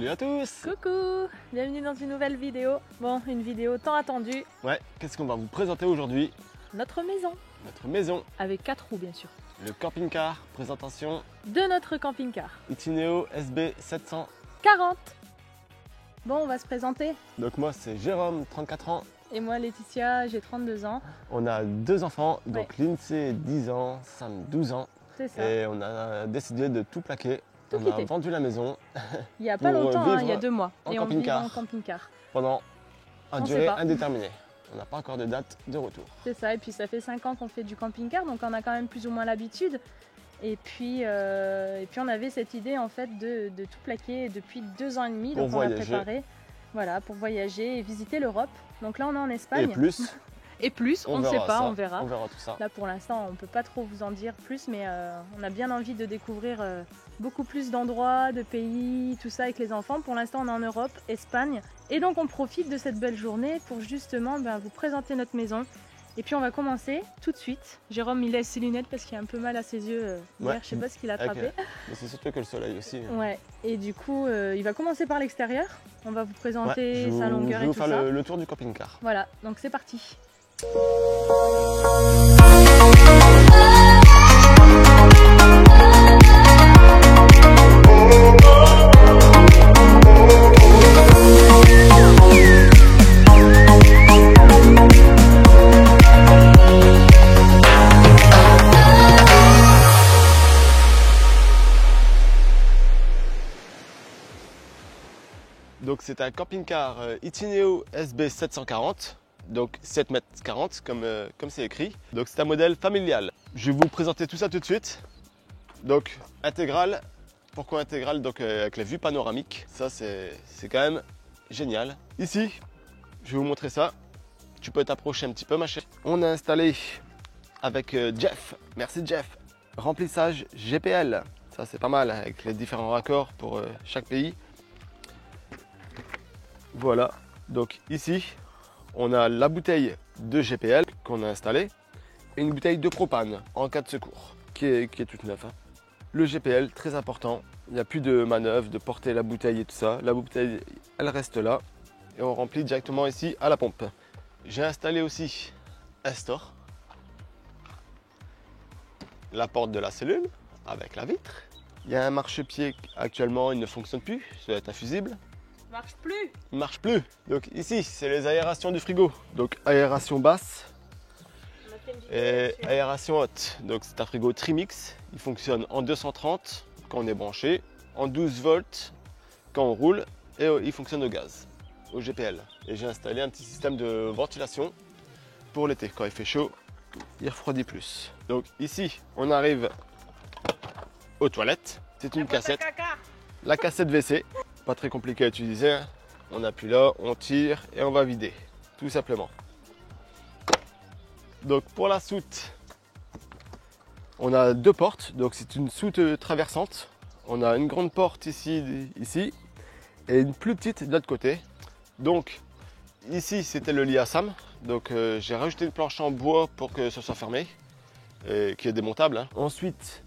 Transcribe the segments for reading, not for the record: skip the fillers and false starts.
Salut à tous. Coucou, bienvenue dans une nouvelle vidéo. Bon, une vidéo tant attendue. Ouais, qu'est-ce qu'on va vous présenter aujourd'hui? Notre maison. Notre maison. Avec 4 roues bien sûr. Le camping-car, présentation. De notre camping-car. Itineo SB 700. 40. Bon, on va se présenter. Donc moi c'est Jérôme, 34 ans. Et moi Laetitia, j'ai 32 ans. On a 2 enfants, donc Lindsay 10 ans, Sam 12 ans. C'est ça. Et on a décidé de tout plaquer. Tout on quitter. a vendu la maison Il n'y a pas pour longtemps, hein, vivre il y a 2 mois. en Et on vit camping-car. en camping-car. pendant une On sait durée pas. indéterminée. On n'a pas encore de date de retour. C'est ça, et puis ça fait 5 ans qu'on fait du camping-car, donc on a quand même plus ou moins l'habitude. Et puis on avait cette idée en fait de tout plaquer depuis 2 ans et demi. Pour Donc on l'a voyager. préparé, voilà, pour voyager et visiter l'Europe. Donc là on est en Espagne. Et plus, Et plus, on ne sait verra pas, ça. on verra. On verra tout ça. Là pour l'instant on ne peut pas trop vous en dire plus, mais on a bien envie de découvrir beaucoup plus d'endroits, de pays, tout ça avec les enfants. Pour l'instant on est en Europe, Espagne. Et donc on profite de cette belle journée pour justement vous présenter notre maison. Et puis on va commencer tout de suite. Jérôme il laisse ses lunettes parce qu'il a un peu mal à ses yeux hier, je sais pas ce qu'il a attrapé. Ok. Mais c'est surtout que le soleil aussi. Ouais, et du coup il va commencer par l'extérieur. On va vous présenter Ouais, sa longueur je et vais tout vous ça. faire le tour du camping-car. Voilà, donc c'est parti. Donc c'est un camping-car Itineo SB 740, donc 7,40 m comme c'est écrit. Donc c'est un modèle familial. Je vais vous présenter tout ça tout de suite. Donc intégral. Pourquoi intégral? Donc avec la vue panoramique. Ça c'est quand même génial. Ici, je vais vous montrer ça. Tu peux t'approcher un petit peu ma chérie. On a installé avec Jeff. Merci Jeff. Remplissage GPL. Ça c'est pas mal avec les différents raccords pour chaque pays. Voilà, donc ici, on a la bouteille de GPL qu'on a installée et une bouteille de propane en cas de secours, qui est toute neuve. Hein. Le GPL, très important, il n'y a plus de manœuvre, de porter la bouteille et tout ça. La bouteille, elle reste là et on remplit directement ici à la pompe. J'ai installé aussi un store, la porte de la cellule avec la vitre. Il y a un marchepied actuellement, il ne fonctionne plus, ça doit être un fusible. Marche plus. Il marche plus. Donc ici, c'est les aérations du frigo. Donc aération basse et aération haute. Donc c'est un frigo Trimix. Il fonctionne en 230 quand on est branché, en 12 volts quand on roule et il fonctionne au gaz, au GPL. Et j'ai installé un petit système de ventilation pour l'été. Quand il fait chaud, il refroidit plus. Donc ici, on arrive aux toilettes. C'est une cassette. La cassette WC. Pas très compliqué à utiliser, on appuie là, on tire et on va vider, tout simplement. Donc pour la soute, on a 2 portes, donc c'est une soute traversante. On a une grande porte ici et une plus petite de l'autre côté. Donc ici c'était le lit à Sam, donc j'ai rajouté une planche en bois pour que ce soit fermé, et qui est démontable. Hein. Ensuite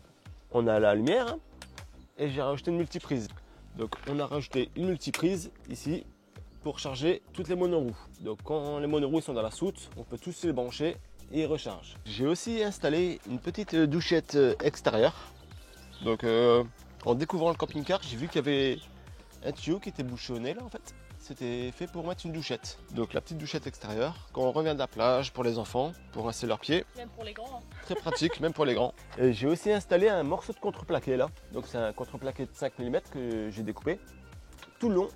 on a la lumière et j'ai rajouté une multiprise. Donc on a rajouté une multiprise ici pour charger toutes les monoroues. Donc quand les monoroues sont dans la soute, on peut tous les brancher et ils rechargent. J'ai aussi installé une petite douchette extérieure. Donc en découvrant le camping-car, j'ai vu qu'il y avait un tuyau qui était bouché au nez là en fait. C'était fait pour mettre une douchette. Donc la petite douchette extérieure, quand on revient de la plage pour les enfants, pour rincer leurs pieds. Même pour les grands. Hein. Très pratique, même pour les grands. Et j'ai aussi installé un morceau de contreplaqué là. Donc c'est un contreplaqué de 5 mm que j'ai découpé tout le long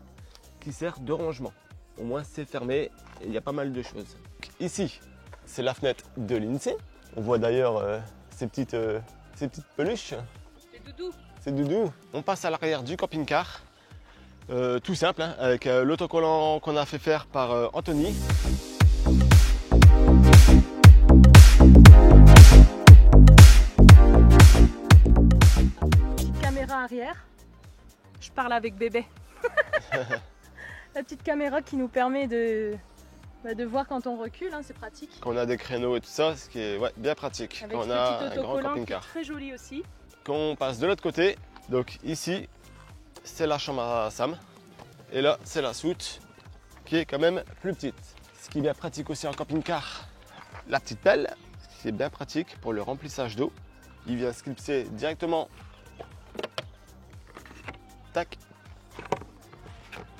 qui sert de rangement. Au moins c'est fermé et il y a pas mal de choses. Donc, ici, c'est la fenêtre de Lindsay. On voit d'ailleurs ces petites peluches. C'est doudou. C'est doudou. On passe à l'arrière du camping-car. Tout simple, hein, avec l'autocollant qu'on a fait faire par Anthony. Petite caméra arrière. Je parle avec bébé. La petite caméra qui nous permet de voir quand on recule, hein, c'est pratique. Quand on a des créneaux et tout ça, ce qui est bien pratique. Avec Quand ce on a petit un grand autocollant qui est camping-car. très joli aussi. Quand on passe de l'autre côté, donc ici, c'est la chambre à Sam. Et là, c'est la soute qui est quand même plus petite. Ce qui est bien pratique aussi en camping-car, la petite pelle, c'est bien pratique pour le remplissage d'eau. Il vient se clipser directement. Tac.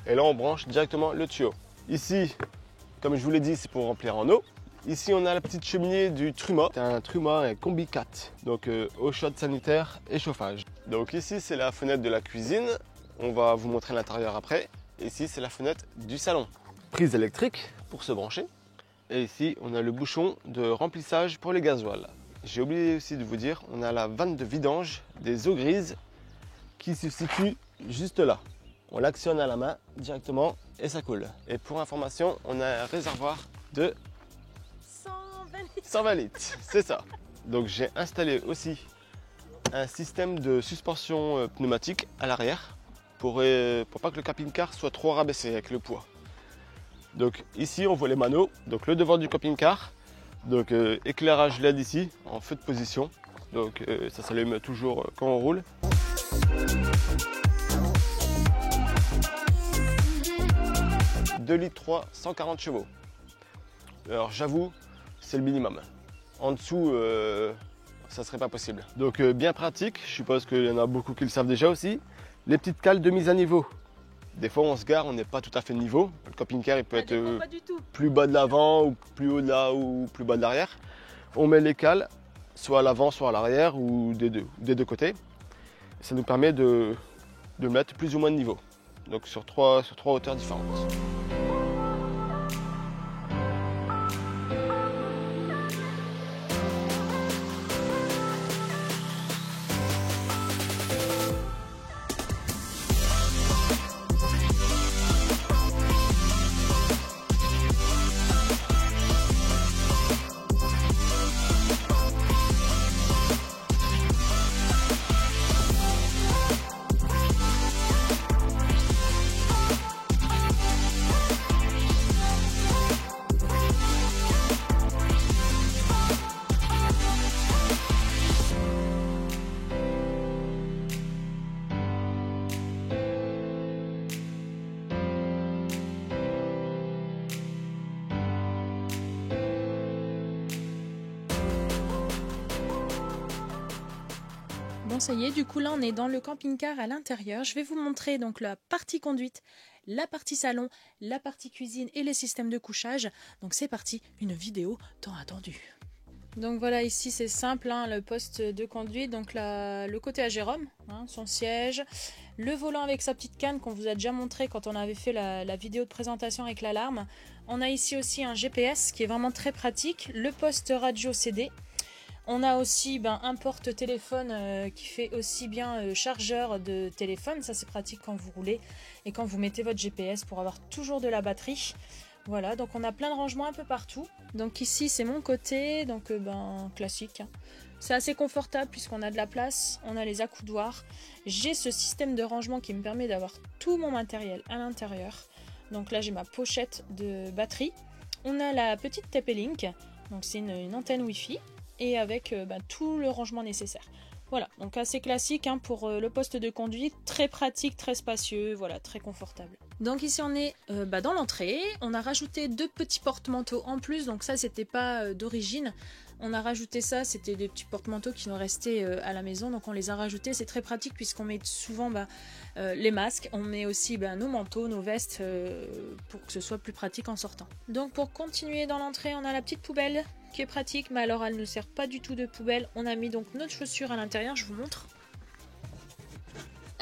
Et là, on branche directement le tuyau. Ici, comme je vous l'ai dit, c'est pour remplir en eau. Ici, on a la petite cheminée du Truma. C'est un Truma et Combi 4, donc eau chaude sanitaire et chauffage. Donc ici, c'est la fenêtre de la cuisine. On va vous montrer l'intérieur après. Ici, c'est la fenêtre du salon. Prise électrique pour se brancher. Et ici, on a le bouchon de remplissage pour les gasoil. J'ai oublié aussi de vous dire, on a la vanne de vidange des eaux grises qui se situe juste là. On l'actionne à la main directement et ça coule. Et pour information, on a un réservoir de 120 litres, c'est ça. Donc j'ai installé aussi un système de suspension pneumatique à l'arrière pour pas que le camping-car soit trop rabaissé avec le poids. Donc ici on voit les maneaux, donc le devant du camping-car, donc éclairage LED ici en feu de position, donc ça s'allume toujours quand on roule. « 2 litres 3, 140 chevaux. Alors j'avoue, c'est le minimum. En dessous, ça serait pas possible. Donc bien pratique, je suppose qu'il y en a beaucoup qui le savent déjà aussi. Les petites cales de mise à niveau. Des fois on se gare, on n'est pas tout à fait niveau. Le camping-car il peut être plus bas de l'avant ou plus haut de là ou plus bas de l'arrière. On met les cales soit à l'avant soit à l'arrière ou des deux côtés. Ça nous permet de mettre plus ou moins de niveau. Donc sur trois hauteurs différentes. Bon, ça y est, du coup là on est dans le camping-car à l'intérieur. Je vais vous montrer donc la partie conduite, la partie salon, la partie cuisine et les systèmes de couchage. Donc c'est parti, une vidéo tant attendue. Donc voilà, ici c'est simple, hein, le poste de conduite, donc le côté à Jérôme, hein, son siège, le volant avec sa petite canne qu'on vous a déjà montré quand on avait fait la vidéo de présentation avec l'alarme. On a ici aussi un GPS qui est vraiment très pratique, le poste radio CD. On a aussi un porte-téléphone qui fait aussi bien chargeur de téléphone, ça c'est pratique quand vous roulez et quand vous mettez votre GPS pour avoir toujours de la batterie. Voilà, donc on a plein de rangements un peu partout. Donc ici c'est mon côté, donc classique. C'est assez confortable puisqu'on a de la place, on a les accoudoirs. J'ai ce système de rangement qui me permet d'avoir tout mon matériel à l'intérieur. Donc là j'ai ma pochette de batterie. On a la petite TP-Link, donc c'est une antenne Wi-Fi. Et avec tout le rangement nécessaire. Voilà, donc assez classique hein, pour le poste de conduite, très pratique, très spacieux, voilà, très confortable. Donc ici on est dans l'entrée, on a rajouté 2 petits porte-manteaux en plus, donc ça c'était pas d'origine. On a rajouté ça, c'était des petits porte-manteaux qui nous restaient à la maison, donc on les a rajoutés. C'est très pratique puisqu'on met souvent les masques, on met aussi nos manteaux, nos vestes pour que ce soit plus pratique en sortant. Donc pour continuer dans l'entrée, on a la petite poubelle qui est pratique, mais alors elle ne sert pas du tout de poubelle. On a mis donc notre chaussure à l'intérieur, je vous montre.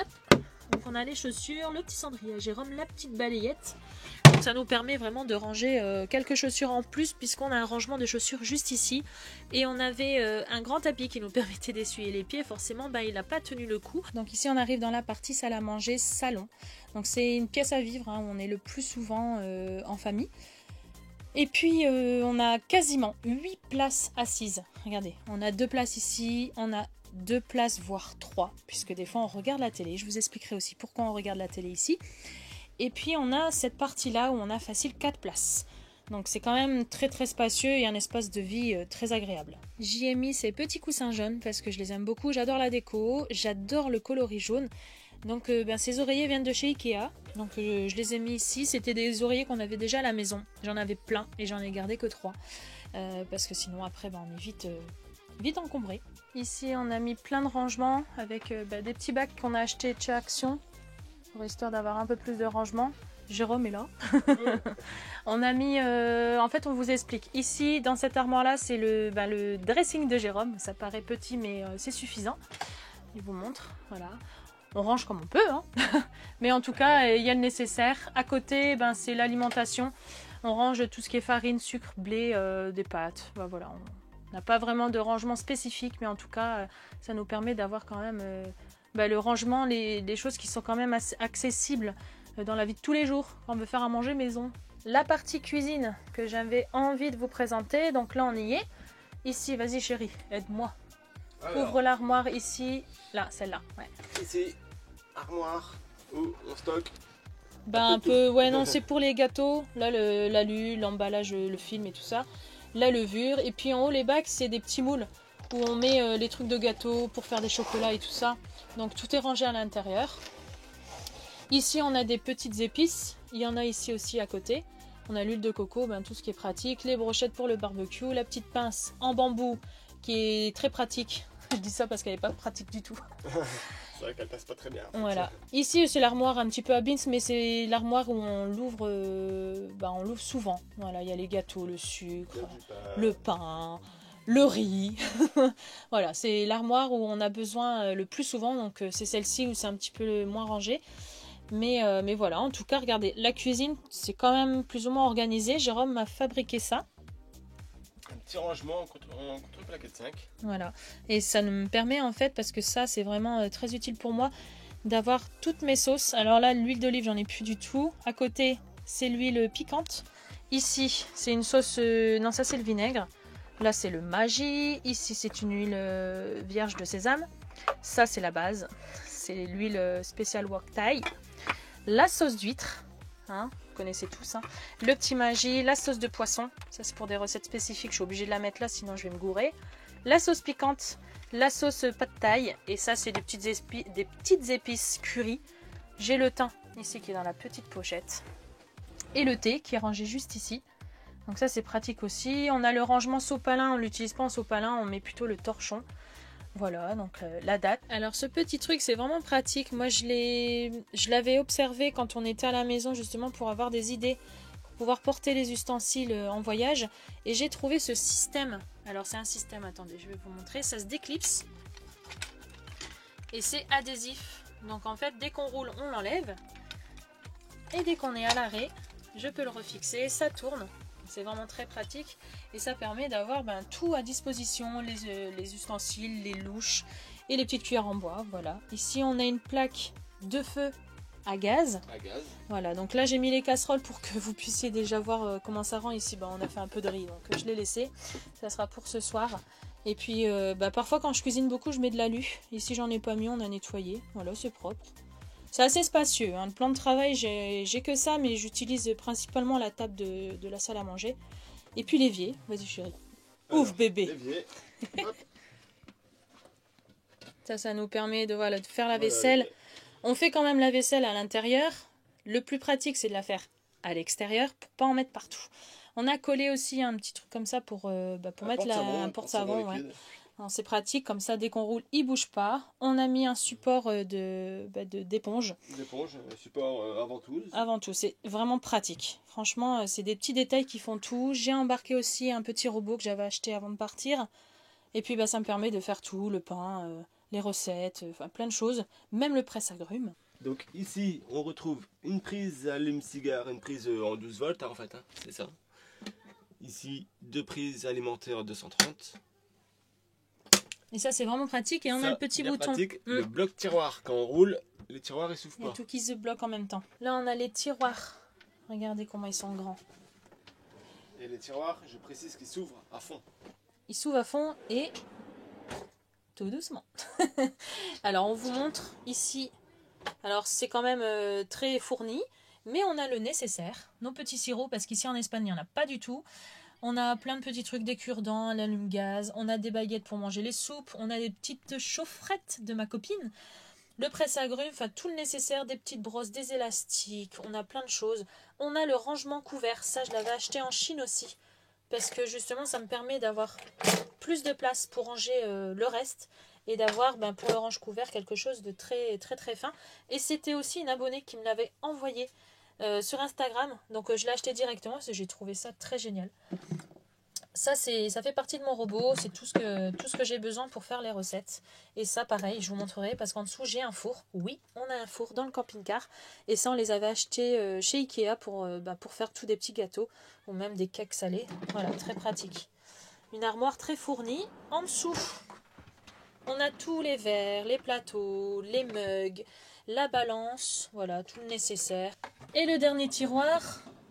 Hop. Donc on a les chaussures, le petit cendrier à Jérôme, la petite balayette. Donc ça nous permet vraiment de ranger quelques chaussures en plus puisqu'on a un rangement de chaussures juste ici. Et on avait un grand tapis qui nous permettait d'essuyer les pieds. Forcément, il n'a pas tenu le coup. Donc ici, on arrive dans la partie salle à manger, salon. Donc c'est une pièce à vivre hein, où on est le plus souvent en famille. Et puis on a quasiment 8 places assises. Regardez, on a 2 places ici, on a 2 places voire 3 puisque des fois on regarde la télé. Je vous expliquerai aussi pourquoi on regarde la télé ici. Et puis on a cette partie là où on a facile 4 places. Donc c'est quand même très très spacieux et un espace de vie très agréable. J'y ai mis ces petits coussins jaunes parce que je les aime beaucoup. J'adore la déco, j'adore le coloris jaune. Donc ces oreillers viennent de chez Ikea. Donc je les ai mis ici. C'était des oreillers qu'on avait déjà à la maison. J'en avais plein et j'en ai gardé que 3. Parce que sinon après on est vite encombré. Ici on a mis plein de rangements avec des petits bacs qu'on a achetés de chez Action. Pour histoire d'avoir un peu plus de rangement. Jérôme est là. On a mis, en fait on vous explique. Ici dans cette armoire là c'est le dressing de Jérôme. Ça paraît petit mais c'est suffisant. Je vous montre, voilà. On range comme on peut, hein. Mais en tout cas il y a le nécessaire. À côté c'est l'alimentation. On range tout ce qui est farine, sucre, blé, des pâtes. Voilà, on n'a pas vraiment de rangement spécifique mais en tout cas ça nous permet d'avoir quand même le rangement, les choses qui sont quand même assez accessibles dans la vie de tous les jours quand on veut faire à manger maison. La partie cuisine que j'avais envie de vous présenter, donc là on y est. Ici, vas-y chérie, aide-moi. Ouvre l'armoire ici, là, celle-là. Ouais. Ici, armoire où on stocke. Un peu, ouais non, c'est pour les gâteaux. Là l'alu, l'emballage, le film et tout ça. La levure, et puis en haut les bacs c'est des petits moules où on met les trucs de gâteaux pour faire des chocolats et tout ça. Donc tout est rangé à l'intérieur. Ici on a des petites épices, il y en a ici aussi à côté. On a l'huile de coco, tout ce qui est pratique, les brochettes pour le barbecue, la petite pince en bambou qui est très pratique. Je dis ça parce qu'elle n'est pas pratique du tout. C'est vrai qu'elle passe pas très bien. Voilà. Ici c'est l'armoire un petit peu à bins, mais c'est l'armoire où on l'ouvre souvent. Voilà, il y a les gâteaux, le sucre, le pain, le riz. Voilà, c'est l'armoire où on a besoin le plus souvent, donc c'est celle-ci où c'est un petit peu moins rangé. Mais voilà, en tout cas, regardez, la cuisine, c'est quand même plus ou moins organisé. Jérôme m'a fabriqué ça. Un petit rangement en contre-plaqué de 5. Voilà, et ça me permet en fait, parce que ça c'est vraiment très utile pour moi, d'avoir toutes mes sauces. Alors là, l'huile d'olive, j'en ai plus du tout. À côté, c'est l'huile piquante. Ici, c'est une sauce... non, ça c'est le vinaigre. Là, c'est le Maggi. Ici, c'est une huile vierge de sésame. Ça, c'est la base. C'est l'huile spéciale wok thai. La sauce d'huître, hein, vous connaissez tous. Hein. Le petit Maggi, la sauce de poisson. Ça, c'est pour des recettes spécifiques. Je suis obligée de la mettre là, sinon je vais me gourer. La sauce piquante, la sauce pad thai. Et ça, c'est des petites épices curry. J'ai le thym ici qui est dans la petite pochette. Et le thé qui est rangé juste ici. Donc ça, c'est pratique aussi. On a le rangement sopalin. On ne l'utilise pas en sopalin, on met plutôt le torchon. Voilà, donc la date. Alors ce petit truc, c'est vraiment pratique. Moi, je l'avais observé quand on était à la maison, justement, pour avoir des idées, pour pouvoir porter les ustensiles en voyage. Et j'ai trouvé ce système. Alors c'est un système, attendez, je vais vous montrer. Ça se déclipse. Et c'est adhésif. Donc en fait, dès qu'on roule, on l'enlève. Et dès qu'on est à l'arrêt, je peux le refixer. Ça tourne. C'est vraiment très pratique et ça permet d'avoir tout à disposition, les ustensiles, les louches et les petites cuillères en bois. Voilà. Ici on a une plaque de feu à gaz. Voilà, donc là j'ai mis les casseroles pour que vous puissiez déjà voir comment ça rend. Ici on a fait un peu de riz, donc je l'ai laissé. Ça sera pour ce soir. Et puis parfois quand je cuisine beaucoup, je mets de l'alu. Ici j'en ai pas mis, on a nettoyé. Voilà, c'est propre. C'est assez spacieux, hein. Le plan de travail, j'ai que ça, mais j'utilise principalement la table de la salle à manger. Et puis l'évier. Vas-y chérie. Ouf bébé. L'évier. Ça nous permet de faire la vaisselle. On fait quand même la vaisselle à l'intérieur. Le plus pratique, c'est de la faire à l'extérieur pour pas en mettre partout. On a collé aussi un petit truc comme ça pour mettre un porte-savon. Ouais. C'est pratique, comme ça dès qu'on roule il bouge pas. On a mis un support d'éponge. Support avant-tout. Avant tout, c'est vraiment pratique. Franchement, c'est des petits détails qui font tout. J'ai embarqué aussi un petit robot que j'avais acheté avant de partir. Et puis ça me permet de faire tout, le pain, les recettes, plein de choses. Même le presse-agrumes. Donc ici, on retrouve une prise allume-cigare, une prise en 12 volts en fait, hein, c'est ça. Ici, 2 prises alimentaires 230. Et ça, c'est vraiment pratique. Et on a le petit bouton. Le bloc tiroir. Quand on roule, les tiroirs ils s'ouvrent pas. Il y a tout qui se bloque en même temps. Là, on a les tiroirs. Regardez comment ils sont grands. Et les tiroirs, je précise qu'ils s'ouvrent à fond. Ils s'ouvrent à fond et tout doucement. Alors, on vous montre ici. Alors, c'est quand même très fourni. Mais on a le nécessaire. Nos petits sirops, parce qu'ici en Espagne, il n'y en a pas du tout. On a plein de petits trucs, des cure-dents, l'allume-gaz, on a des baguettes pour manger les soupes, on a des petites chaufferettes de ma copine. le presse-agrumes, enfin tout le nécessaire, des petites brosses, des élastiques, on a plein de choses. On a le rangement couvert, ça je l'avais acheté en Chine aussi, parce que justement ça me permet d'avoir plus de place pour ranger le reste et d'avoir pour le range couvert quelque chose de très très très fin. Et c'était aussi une abonnée qui me l'avait envoyé sur Instagram, donc je l'ai acheté directement parce que j'ai trouvé ça très génial. Ça fait partie de mon robot, c'est tout ce que j'ai besoin pour faire les recettes. Et ça pareil, je vous montrerai parce qu'en dessous j'ai un four. Oui, on a un four dans le camping-car. Et ça on les avait achetés chez Ikea pour faire tous des petits gâteaux ou même des cakes salés. Voilà, très pratique. Une armoire très fournie. En dessous, on a tous les verres, les plateaux, les mugs, la balance, voilà, tout le nécessaire. Et le dernier tiroir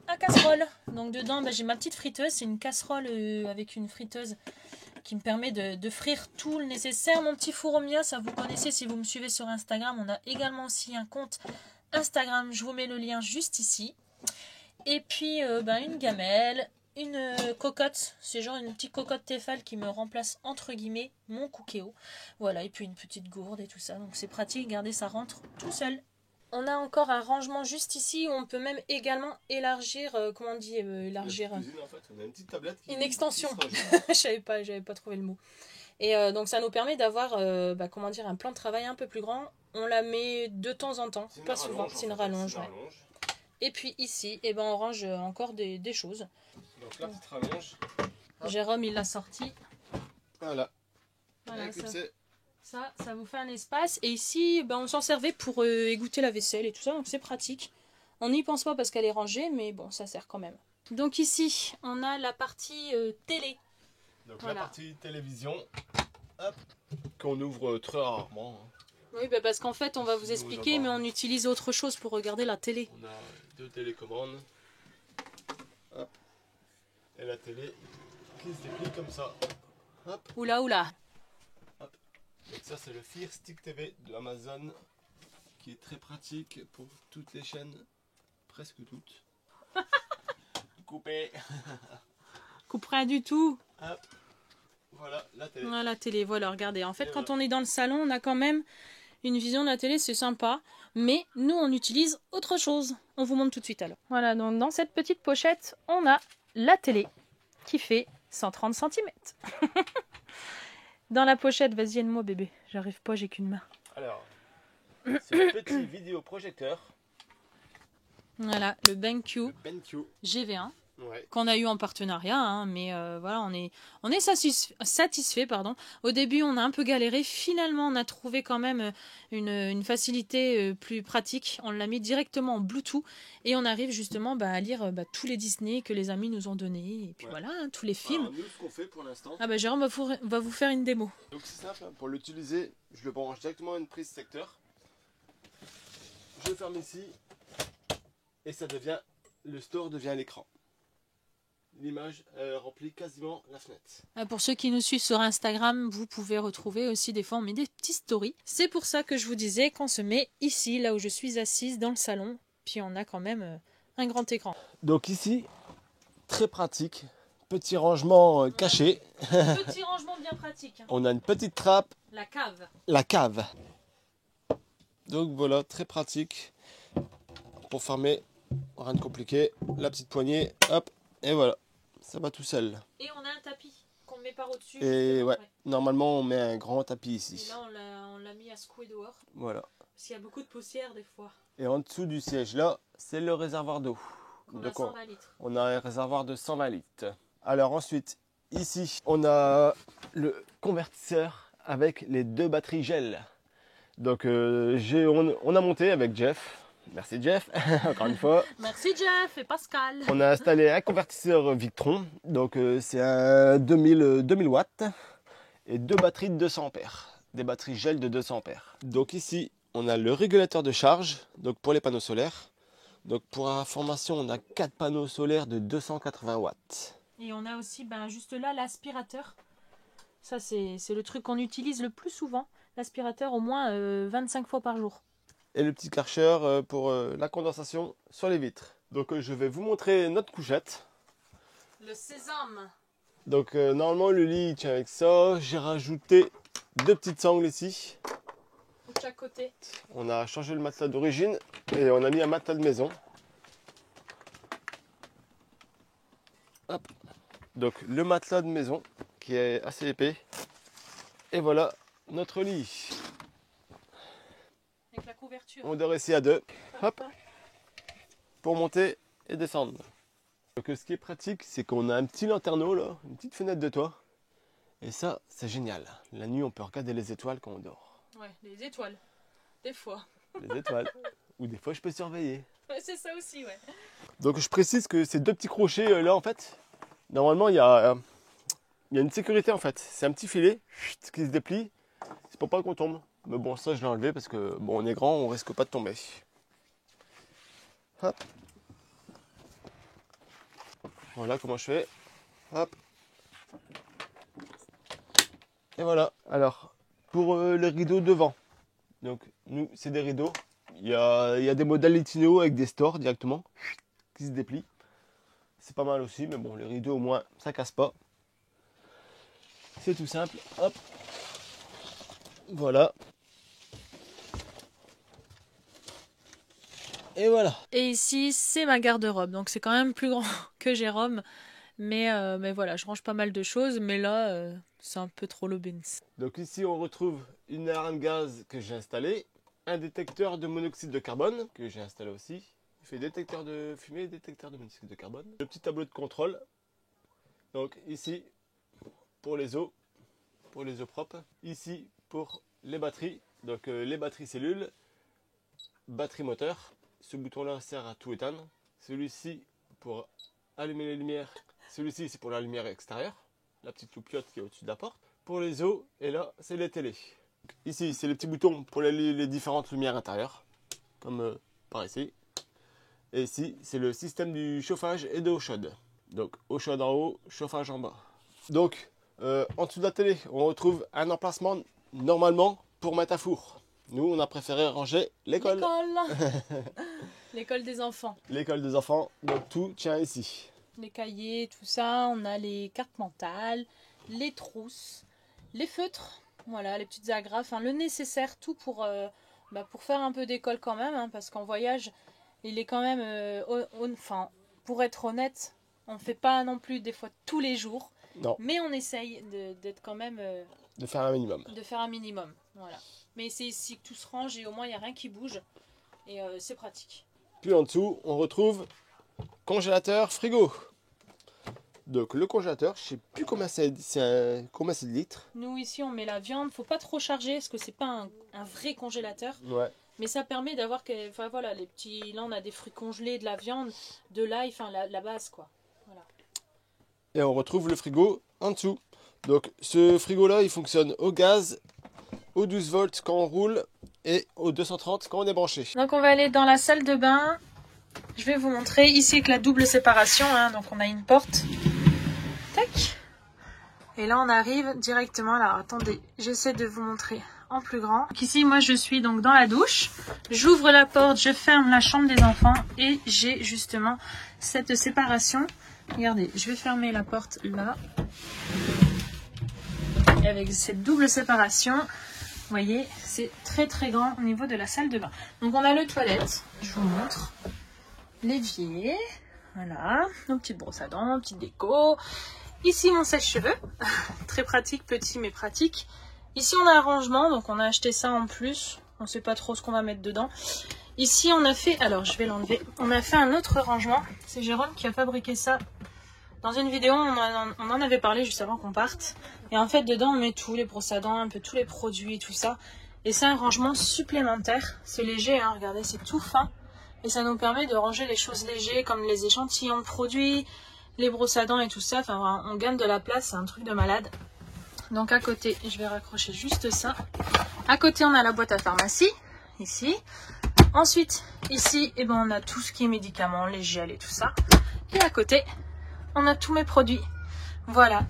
à casserole. Donc dedans, j'ai ma petite friteuse. C'est une casserole avec une friteuse qui me permet de frire tout le nécessaire. Mon petit four Omnia, ça vous connaissez si vous me suivez sur Instagram. On a également aussi un compte Instagram. Je vous mets le lien juste ici. Et puis une gamelle, une cocotte. C'est genre une petite cocotte Tefal qui me remplace entre guillemets mon Cookéo. Voilà, et puis une petite gourde et tout ça. Donc c'est pratique, regardez, ça rentre tout seul. On a encore un rangement juste ici où on peut même également élargir, comment on dit, élargir La cuisine, en fait, on a une petite tablette une extension. J'avais j'avais pas trouvé le mot. Et donc ça nous permet d'avoir un plan de travail un peu plus grand. On la met de temps en temps, pas souvent, c'est une rallonge. Ouais. Et puis ici, on range encore des choses. Donc la petite rallonge. Jérôme il l'a sorti. Voilà. Voilà, ça vous fait un espace. Et ici, on s'en servait pour égoutter la vaisselle et tout ça, donc c'est pratique. On n'y pense pas parce qu'elle est rangée, mais bon, ça sert quand même. Donc ici, on a la partie télé. Donc voilà. La partie télévision, hop, qu'on ouvre très rarement. Oui, parce qu'en fait, on va vous expliquer, mais on utilise autre chose pour regarder la télé. On a 2 télécommandes. Hop. Et la télé qui se déplie comme ça. Hop. Oula, oula. Hop. Donc ça, c'est le Fire Stick TV de Amazon, qui est très pratique pour toutes les chaînes, presque toutes. Coupé. Coupe rien du tout. Hop. Voilà la télé. Voilà la télé, voilà, regardez. En fait, quand on est dans le salon, on a quand même une vision de la télé, c'est sympa. Mais nous, on utilise autre chose. On vous montre tout de suite alors. Voilà, donc dans cette petite pochette, on a la télé qui fait 130 cm. Dans la pochette, vas-y, aide-moi bébé. J'arrive pas, j'ai qu'une main. Alors, c'est le petit vidéoprojecteur. Voilà, le BenQ GV1. Ouais. Qu'on a eu en partenariat, hein, mais voilà, on est satisfait. Pardon. Au début, on a un peu galéré. Finalement, on a trouvé quand même une facilité plus pratique. On l'a mis directement en Bluetooth et on arrive justement à lire tous les Disney que les amis nous ont donnés. Et puis voilà, hein, tous les films. Alors, nous, ce qu'on fait pour l'instant. Jérôme va vous faire une démo. Donc c'est simple, hein, pour l'utiliser, je le branche directement à une prise secteur. Je le ferme ici et ça devient, le store devient l'écran. L'image remplit quasiment la fenêtre. Pour ceux qui nous suivent sur Instagram, vous pouvez retrouver aussi des fois, on met des petites stories. C'est pour ça que je vous disais qu'on se met ici, là où je suis assise dans le salon. Puis on a quand même un grand écran. Donc ici, très pratique. Petit rangement caché. Petit rangement bien pratique. On a une petite trappe. La cave. La cave. Donc voilà, très pratique. Pour fermer, rien de compliqué. La petite poignée, hop, et voilà. Ça va tout seul. Et on a un tapis qu'on met par au-dessus. Et ouais, normalement on met un grand tapis ici. Et là on l'a mis à secouer dehors. Voilà. Parce qu'il y a beaucoup de poussière des fois. Et en dessous du siège là, c'est le réservoir d'eau. On a 120 litres. On a un réservoir de 120 litres. Alors ensuite, ici, on a le convertisseur avec les 2 batteries gel. Donc on a monté avec Jeff. Merci Jeff, encore une fois. Merci Jeff et Pascal. On a installé un convertisseur Victron. Donc c'est un 2000 watts et 2 batteries de 200 ampères. Des batteries gel de 200 ampères. Donc ici, on a le régulateur de charge donc pour les panneaux solaires. Donc pour information, on a 4 panneaux solaires de 280 watts. Et on a aussi juste là l'aspirateur. Ça c'est le truc qu'on utilise le plus souvent. L'aspirateur au moins 25 fois par jour. Et le petit Karcher pour la condensation sur les vitres. Donc je vais vous montrer notre couchette. Le sésame. Donc normalement le lit il tient avec ça. J'ai rajouté 2 petites sangles ici. de chaque côté. On a changé le matelas d'origine et on a mis un matelas de maison. Hop. Donc le matelas de maison qui est assez épais. Et voilà notre lit. Avec la couverture. On dort ici à deux. Hop. Pour monter et descendre. Donc ce qui est pratique, c'est qu'on a un petit lanterneau là, une petite fenêtre de toit. Et ça, c'est génial. La nuit, on peut regarder les étoiles quand on dort. Ouais, les étoiles. Des fois. Les étoiles. Ou des fois, je peux surveiller. Ouais, c'est ça aussi, ouais. Donc je précise que ces deux petits crochets là, en fait, normalement, il y a une sécurité en fait. C'est un petit filet qui se déplie. C'est pour pas qu'on tombe. Mais bon, ça, je l'ai enlevé parce que bon, on est grand, on risque pas de tomber. Hop. Voilà comment je fais. Hop. Et voilà. Alors, pour les rideaux devant. Donc, nous, c'est des rideaux. Il y a des modèles Litino avec des stores directement qui se déplient. C'est pas mal aussi, mais bon, les rideaux au moins, ça casse pas. C'est tout simple. Hop. Voilà. Et voilà. Et ici, c'est ma garde-robe. Donc c'est quand même plus grand que Jérôme. Mais voilà, je range pas mal de choses. Mais là, c'est un peu trop l'aubaine. Donc ici, on retrouve une aire gaz que j'ai installée. Un détecteur de monoxyde de carbone que j'ai installé aussi. Il fait détecteur de fumée et détecteur de monoxyde de carbone. Le petit tableau de contrôle. Donc ici, pour les eaux propres. Ici, pour les batteries. Donc les batteries cellules, batterie moteur. Ce bouton-là sert à tout éteindre. Celui-ci pour allumer les lumières. Celui-ci, c'est pour la lumière extérieure. La petite loupiote qui est au-dessus de la porte. Pour les eaux, et là, c'est les télés. Ici, c'est les petits boutons pour les différentes lumières intérieures. Comme par ici. Et ici, c'est le système du chauffage et de l'eau chaude. Donc, eau chaude en haut, chauffage en bas. Donc, en dessous de la télé, on retrouve un emplacement normalement pour mettre à four. Nous, on a préféré ranger l'école. L'école des enfants. L'école des enfants, donc tout tient ici. Les cahiers, tout ça. On a les cartes mentales, les trousses, les feutres. Voilà, les petites agrafes. Hein, le nécessaire, tout pour faire un peu d'école quand même. Hein, parce qu'en voyage, il est quand même... pour être honnête, on ne fait pas non plus des fois tous les jours. Non. Mais on essaye d'être quand même... de faire un minimum. De faire un minimum, voilà. Mais c'est ici que tout se range et au moins il n'y a rien qui bouge. Et c'est pratique. Puis en dessous, on retrouve congélateur, frigo. Donc le congélateur, je sais plus combien c'est de litres. Nous ici on met la viande, faut pas trop charger parce que c'est pas un vrai congélateur. Ouais. Mais ça permet d'avoir voilà, les petits. Là on a des fruits congelés, de la viande, de l'ail, enfin la base quoi. Voilà. Et on retrouve le frigo en dessous. Donc ce frigo là, il fonctionne au gaz, au 12 volts quand on roule et au 230 quand on est branché. Donc on va aller dans la salle de bain. Je vais vous montrer ici avec la double séparation. Hein, donc on a une porte. Tac. Et là on arrive directement. Alors attendez, j'essaie de vous montrer en plus grand. Donc ici moi je suis donc dans la douche. J'ouvre la porte, je ferme la chambre des enfants et j'ai justement cette séparation. Regardez, je vais fermer la porte là. Et avec cette double séparation, vous voyez, c'est très très grand au niveau de la salle de bain. Donc on a le toilette, je vous montre. L'évier, voilà, nos petites brosses à dents, petite déco. Ici mon sèche-cheveux, très pratique, petit mais pratique. Ici on a un rangement, donc on a acheté ça en plus. On ne sait pas trop ce qu'on va mettre dedans. Ici on a fait, alors je vais l'enlever, on a fait un autre rangement. C'est Jérôme qui a fabriqué ça. Dans une vidéo, on en avait parlé juste avant qu'on parte. Et en fait, dedans, on met tous les brosses à dents, un peu tous les produits et tout ça. Et c'est un rangement supplémentaire. C'est léger, hein, regardez, c'est tout fin. Et ça nous permet de ranger les choses légères, comme les échantillons de produits, les brosses à dents et tout ça. Enfin, on gagne de la place, c'est un truc de malade. Donc à côté, je vais raccrocher juste ça. À côté, on a la boîte à pharmacie, ici. Ensuite, ici, eh ben, on a tout ce qui est médicaments, les gels et tout ça. Et à côté... on a tous mes produits. Voilà.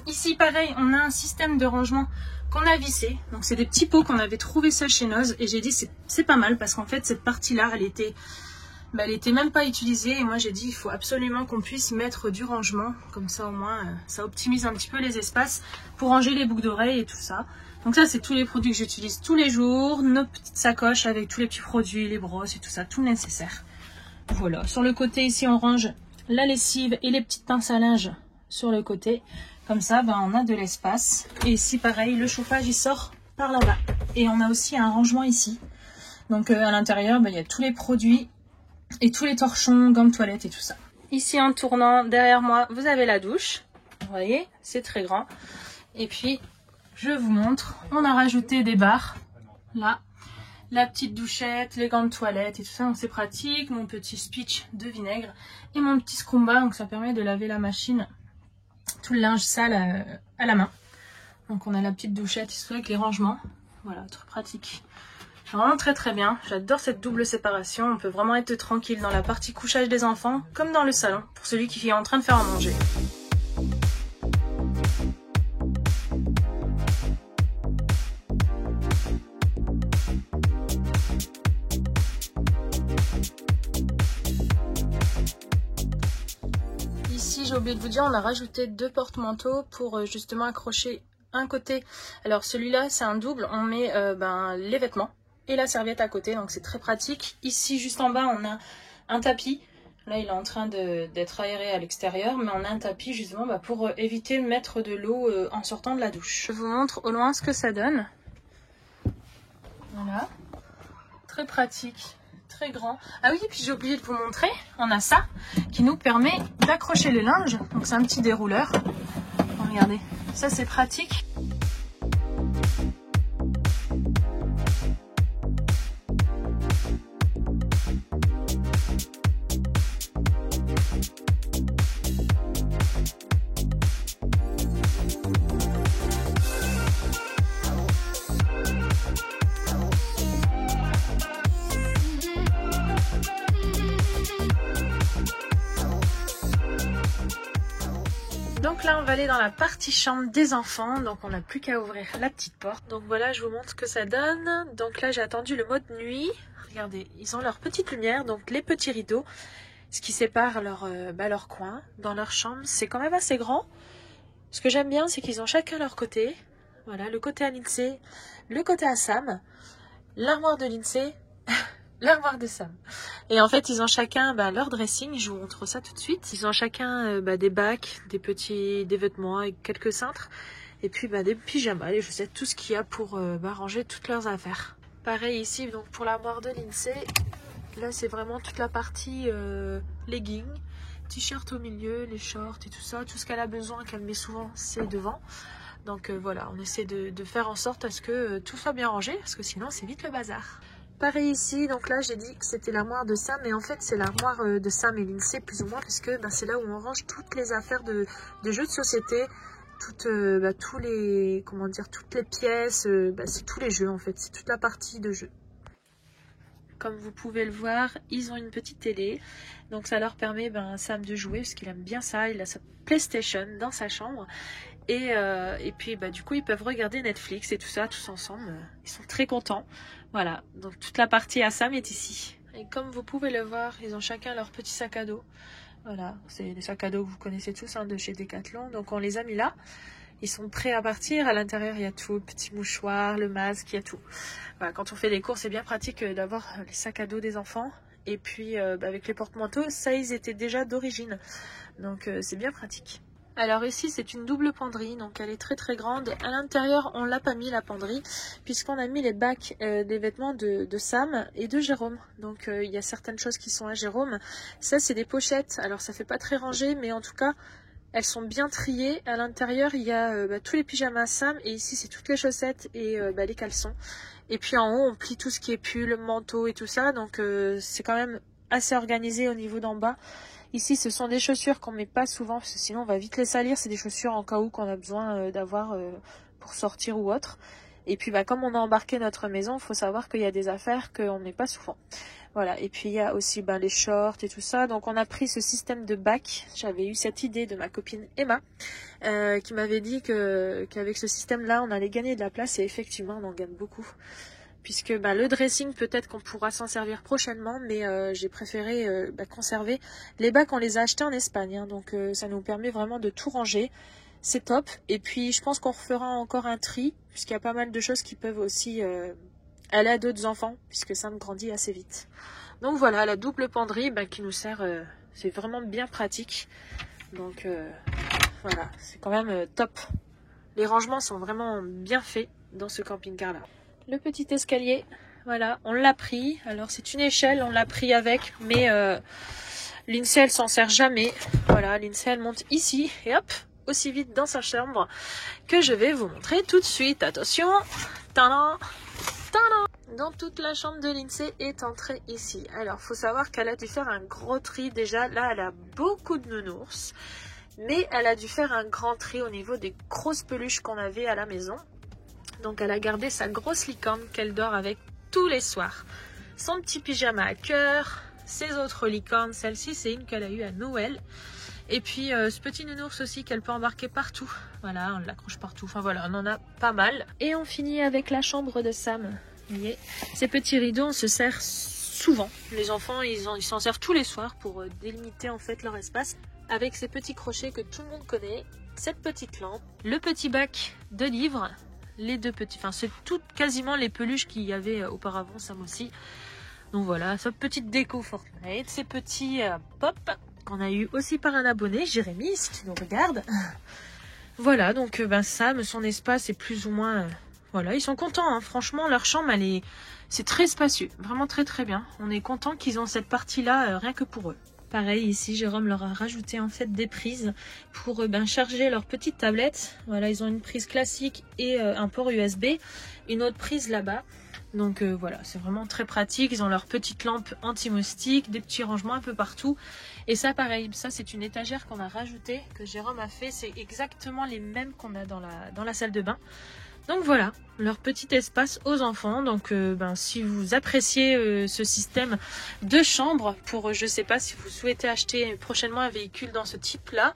Ici, pareil, on a un système de rangement qu'on a vissé. Donc, c'est des petits pots qu'on avait trouvé ça chez Noz. Et j'ai dit, c'est pas mal parce qu'en fait, cette partie-là, elle était même pas utilisée. Et moi, j'ai dit, il faut absolument qu'on puisse mettre du rangement. Comme ça, au moins, ça optimise un petit peu les espaces pour ranger les boucles d'oreilles et tout ça. Donc ça, c'est tous les produits que j'utilise tous les jours. Nos petites sacoches avec tous les petits produits, les brosses et tout ça, tout le nécessaire. Voilà. Sur le côté, ici, on range la lessive et les petites pinces à linge sur le côté. Comme ça, on a de l'espace. Et ici, pareil, le chauffage, il sort par là-bas. Et on a aussi un rangement ici. Donc à l'intérieur, il y a tous les produits et tous les torchons, gants de toilette et tout ça. Ici, en tournant, derrière moi, vous avez la douche. Vous voyez, c'est très grand. Et puis, je vous montre, on a rajouté des barres. Là, la petite douchette, les gants de toilette et tout ça. Donc c'est pratique. Mon petit speech de vinaigre et mon petit Scrumba. Donc ça permet de laver la machine, tout le linge sale à la main. Donc on a la petite douchette ici avec les rangements. Voilà, très pratique. Vraiment très très bien. J'adore cette double séparation. On peut vraiment être tranquille dans la partie couchage des enfants comme dans le salon pour celui qui est en train de faire à manger. Ici, j'ai oublié de vous dire, on a rajouté 2 porte-manteaux pour justement accrocher un côté. Alors celui-là, c'est un double. On met les vêtements et la serviette à côté, donc c'est très pratique. Ici, juste en bas, on a un tapis. Là, il est en train d'être aéré à l'extérieur, mais on a un tapis justement pour éviter de mettre de l'eau en sortant de la douche. Je vous montre au loin ce que ça donne. Voilà, très pratique, très grand. Ah oui, puis j'ai oublié de vous montrer, on a ça qui nous permet d'accrocher le linge. Donc c'est un petit dérouleur. Regardez, ça c'est pratique. Donc là, on va aller dans la partie chambre des enfants. Donc on n'a plus qu'à ouvrir la petite porte. Donc voilà, je vous montre ce que ça donne. Donc là, j'ai attendu le mode nuit. Regardez, ils ont leur petite lumière, donc les petits rideaux, ce qui sépare leur coin dans leur chambre. C'est quand même assez grand. Ce que j'aime bien, c'est qu'ils ont chacun leur côté. Voilà, le côté à Lindsay, le côté à Sam, l'armoire de Lindsay, l'armoire de Sam. Et en fait, ils ont chacun leur dressing. Je vous montre ça tout de suite. Ils ont chacun des bacs, des vêtements et quelques cintres. Et puis des pyjamas, les chaussettes, tout ce qu'il y a pour ranger toutes leurs affaires. Pareil ici, donc pour l'armoire de Lindsay. Là, c'est vraiment toute la partie legging, t-shirt au milieu, les shorts et tout ça. Tout ce qu'elle a besoin, qu'elle met souvent, c'est devant. Donc voilà, on essaie de faire en sorte à ce que tout soit bien rangé, parce que sinon, c'est vite le bazar. Pareil ici, donc là j'ai dit que c'était l'armoire de Sam, mais en fait c'est l'armoire de Sam et Lindsay plus ou moins, puisque c'est là où on range toutes les affaires de jeux de société, toutes les pièces, c'est tous les jeux en fait, c'est toute la partie de jeux. Comme vous pouvez le voir, ils ont une petite télé, donc ça leur permet Sam de jouer, parce qu'il aime bien ça, il a sa PlayStation dans sa chambre. Et puis du coup ils peuvent regarder Netflix et tout ça tous ensemble, ils sont très contents. Voilà, donc toute la partie à Sam est ici. Et comme vous pouvez le voir, ils ont chacun leur petit sac à dos. Voilà, c'est des sacs à dos que vous connaissez tous de chez Decathlon, donc on les a mis là. Ils sont prêts à partir, à l'intérieur il y a tout, le petit mouchoir, le masque, il y a tout. Voilà, quand on fait des courses c'est bien pratique d'avoir les sacs à dos des enfants. Et puis avec les porte-manteaux, ça ils étaient déjà d'origine, donc c'est bien pratique. Alors ici c'est une double penderie, donc elle est très très grande. À l'intérieur on l'a pas mis la penderie, puisqu'on a mis les bacs des vêtements de Sam et de Jérôme. Donc il y a certaines choses qui sont à Jérôme. Ça c'est des pochettes, alors ça fait pas très rangé, mais en tout cas elles sont bien triées. À l'intérieur il y a tous les pyjamas Sam, et ici c'est toutes les chaussettes et les caleçons. Et puis en haut on plie tout ce qui est pull, manteau et tout ça, donc c'est quand même assez organisé au niveau d'en bas. Ici, ce sont des chaussures qu'on met pas souvent, parce que sinon on va vite les salir. C'est des chaussures en cas où qu'on a besoin d'avoir pour sortir ou autre. Et puis, comme on a embarqué notre maison, il faut savoir qu'il y a des affaires qu'on met pas souvent. Voilà. Et puis, il y a aussi les shorts et tout ça. Donc, on a pris ce système de bac. J'avais eu cette idée de ma copine Emma, qui m'avait dit qu'avec ce système-là, on allait gagner de la place. Et effectivement, on en gagne beaucoup. Puisque le dressing, peut-être qu'on pourra s'en servir prochainement, mais j'ai préféré conserver. Les bacs, on les a achetés en Espagne, donc ça nous permet vraiment de tout ranger. c'est top. Et puis je pense qu'on refera encore un tri, puisqu'il y a pas mal de choses qui peuvent aussi aller à d'autres enfants, puisque Sam grandit assez vite. Donc voilà, la double penderie qui nous sert, c'est vraiment bien pratique. Donc voilà, c'est quand même top. Les rangements sont vraiment bien faits dans ce camping-car là. Le petit escalier, voilà, on l'a pris. Alors c'est une échelle, on l'a pris avec, mais Lindsay elle s'en sert jamais. Voilà, Lindsay elle monte ici et hop, aussi vite dans sa chambre que je vais vous montrer tout de suite. Attention, tadam, tadam. Donc toute la chambre de Lindsay est entrée ici. Alors faut savoir qu'elle a dû faire un gros tri déjà. Là elle a beaucoup de nounours, mais elle a dû faire un grand tri au niveau des grosses peluches qu'on avait à la maison. Donc elle a gardé sa grosse licorne qu'elle dort avec tous les soirs. Son petit pyjama à cœur, ses autres licornes, celle-ci c'est une qu'elle a eue à Noël. Et puis ce petit nounours aussi qu'elle peut embarquer partout. Voilà, on l'accroche partout. Enfin voilà, on en a pas mal. Et on finit avec la chambre de Sam. Vous voyez, ces petits rideaux, on se sert souvent. Les enfants, ils s'en servent tous les soirs pour délimiter en fait leur espace. Avec ces petits crochets que tout le monde connaît, cette petite lampe, le petit bac de livres, les deux petits, enfin c'est tout quasiment les peluches qu'il y avait auparavant, Sam aussi. Donc voilà, cette petite déco Fortnite, ces petits pop qu'on a eu aussi par un abonné, Jérémy, si tu nous regardes. Voilà, donc Sam, son espace est plus ou moins... voilà, ils sont contents, hein. Franchement, leur chambre, c'est très spacieux, vraiment très très bien. On est content qu'ils ont cette partie-là, rien que pour eux. Pareil, ici, Jérôme leur a rajouté en fait des prises pour charger leur petite tablette. Voilà, ils ont une prise classique et un port USB, une autre prise là-bas. Donc voilà, c'est vraiment très pratique. Ils ont leur petite lampe anti-moustique, des petits rangements un peu partout. Et ça, pareil, ça c'est une étagère qu'on a rajoutée, que Jérôme a fait. C'est exactement les mêmes qu'on a dans la salle de bain. Donc voilà, leur petit espace aux enfants. Donc si vous appréciez ce système de chambre, pour je sais pas si vous souhaitez acheter prochainement un véhicule dans ce type-là,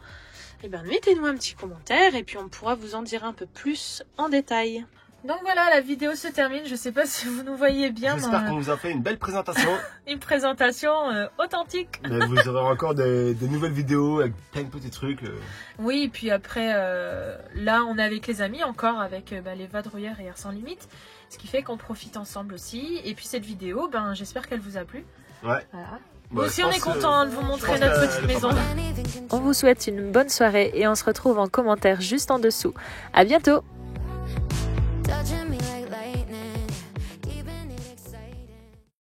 mettez-nous un petit commentaire et puis on pourra vous en dire un peu plus en détail. Donc voilà, la vidéo se termine. Je sais pas si vous nous voyez bien. J'espère qu'on vous a fait une belle présentation. Une présentation authentique. Mais vous aurez encore des nouvelles vidéos avec plein de petits trucs. Oui, et puis après, là, on est avec les amis encore, avec les vadrouilleurs et Air Sans Limite. Ce qui fait qu'on profite ensemble aussi. Et puis cette vidéo, j'espère qu'elle vous a plu. Ouais. Voilà. Bah, Nous aussi, on est content de vous montrer notre petite maison. On vous souhaite une bonne soirée et on se retrouve en commentaire juste en dessous. À bientôt!